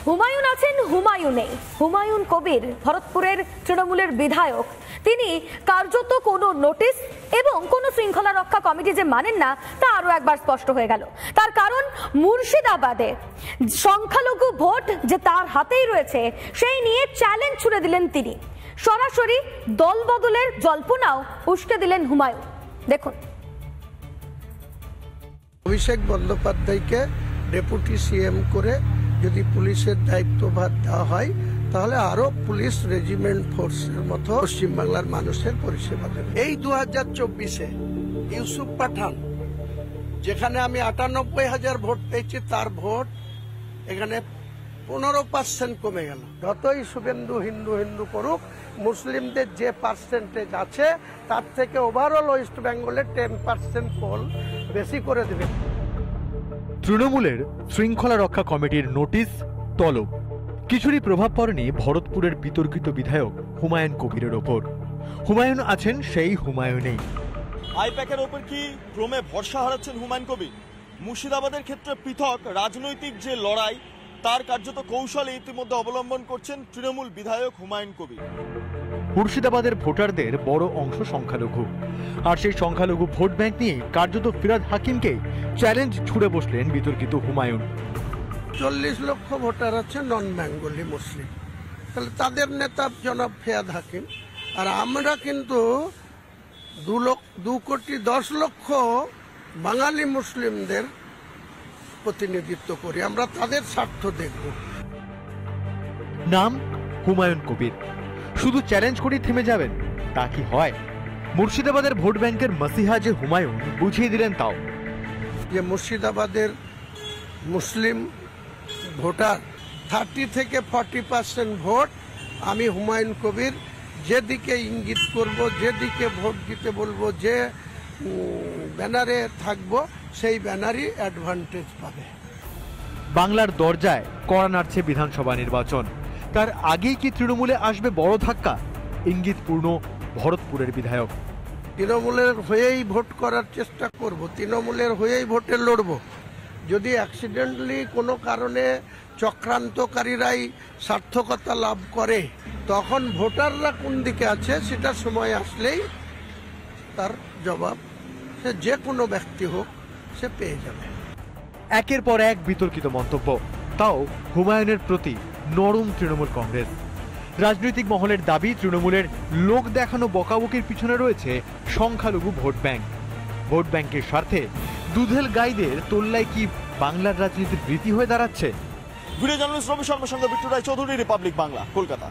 হুমায়ুন আছেন, হুমায়ুন নেই। হুমায়ুন কবির ভরতপুরের তৃণমূলের বিধায়ক। তিনি কার্যত কোনো নোটিশ এবং কোনো শৃঙ্খলা রক্ষা কমিটি যে মানেন না তা আরো একবার স্পষ্ট হয়ে গেল। তার কারণ মুর্শিদাবাদে সংখ্যালঘু ভোট যে তার হাতেই রয়েছে সেই নিয়ে চ্যালেঞ্জ ছুড়ে দিলেন তিনি। সরাসরি দল বদলের জল্পনাও উস্কে দিলেন হুমায়ুন। দেখুন, অভিষেক বন্দ্যোপাধ্যায়কে ডেপুটি সিএম করে যদি পুলিশের দায়িত্বভার দেওয়া হয় তাহলে আরো পুলিশ রেজিমেন্ট ফোর্সের মতো পশ্চিমবাংলার মানুষের পরিষেবা দেবে। এই 2024-এ ইউসুফ পাঠান যেখানে আমি 98,000 ভোট পেয়েছি তার ভোট এখানে 15% কমে গেল। যতই শুভেন্দু হিন্দু হিন্দু করুক, মুসলিমদের যে পার্সেন্টেজ আছে তার থেকে ওভারঅল ওয়েস্ট বেঙ্গলে 10% পোল বেশি করে দেবে। তৃণমূলের শৃঙ্খলা রক্ষা কমিটির নোটিশ তলব। কিছুরই প্রভাব পড়েনি ভরতপুরের বিতর্কিত বিধায়ক হুমায়ুন কবিরের ওপর। হুমায়ুন আছেন সেই হুমায়ুনেই। আইপ্যাকের ওপর কি ক্রমে ভরসা হারাচ্ছেন হুমায়ুন কবির? মুর্শিদাবাদের ক্ষেত্রে পৃথক রাজনৈতিক যে লড়াই তার কার্যত কৌশল ইতিমধ্যে অবলম্বন করছেন তৃণমূল বিধায়ক হুমায়ুন কবির। মুর্শিদাবাদের ভোটারদের বড় অংশ সংখ্যালঘু, আর সেই সংখ্যালঘু ভোট ব্যাংক নিয়ে কার্যত ফিরাদ হাকিমকে চ্যালেঞ্জ ছুড়ে বসলেন বিতর্কিত হুমায়ুন। 40 লক্ষ ভোটার আছে নন বেঙ্গলি মুসলিম, তাহলে তাদের নেতা জনাব ফিরাদ হাকিম, আর আমরা কিন্তু 2,10,00,000 বাঙালি মুসলিমদের প্রতিনিধিত্ব করি। আমরা তাদের স্বার্থ দেখব। নাম হুমায়ুন কবির, শুধু চ্যালেঞ্জ করেই থেমে যাবেন তা কি হয়? মুর্শিদাবাদের ভোট ব্যাংকের মাসিহা যে হুমায়ুন বুঝিয়ে দিলেন তাও। যে মুর্শিদাবাদের মুসলিম ভোটার 30 থেকে 40% ভোট আমি হুমায়ুন কবির যেদিকে ইঙ্গিত করব, যেদিকে ভোট দিতে বলবো, যে ব্যানারে থাকবো সেই ব্যানারই অ্যাডভান্টেজ পাবে। বাংলার দরজায় কড়া নাড়ছে বিধানসভা নির্বাচন, তার আগেই কি তৃণমূলে আসবে বড় ধাক্কা? ইঙ্গিতপূর্ণ ভরতপুরের বিধায়ক। তৃণমূলের হয়েই ভোট করার চেষ্টা করব, তৃণমূলের হয়েই ভোটে লড়ব। যদি অ্যাক্সিডেন্টলি কোনো কারণে চক্রান্তকারীরাই সার্থকতা লাভ করে তখন ভোটাররা কোন দিকে আছে সেটা সময় আসলেই তার জবাব সে যে কোনো ব্যক্তি হোক সে পেয়ে যাবে। একের পর এক বিতর্কিত মন্তব্য, তাও হুমায়ুনের প্রতি নরম তৃণমূল কংগ্রেস। রাজনৈতিক মহলের দাবি তৃণমূলের লোক দেখানো বকাবকির পিছনে রয়েছে সংখ্যালঘু ভোট ব্যাংক। ভোট ব্যাংকের স্বার্থে দুধেল গাইদের তোল্লাই কি বাংলার রাজনীতির রীতি হয়ে দাঁড়াচ্ছে? ভিডিও জার্নালিস্ট রবি শর্মার সঙ্গে বিট্টু রায় চৌধুরী, রিপাবলিক বাংলা, কলকাতা।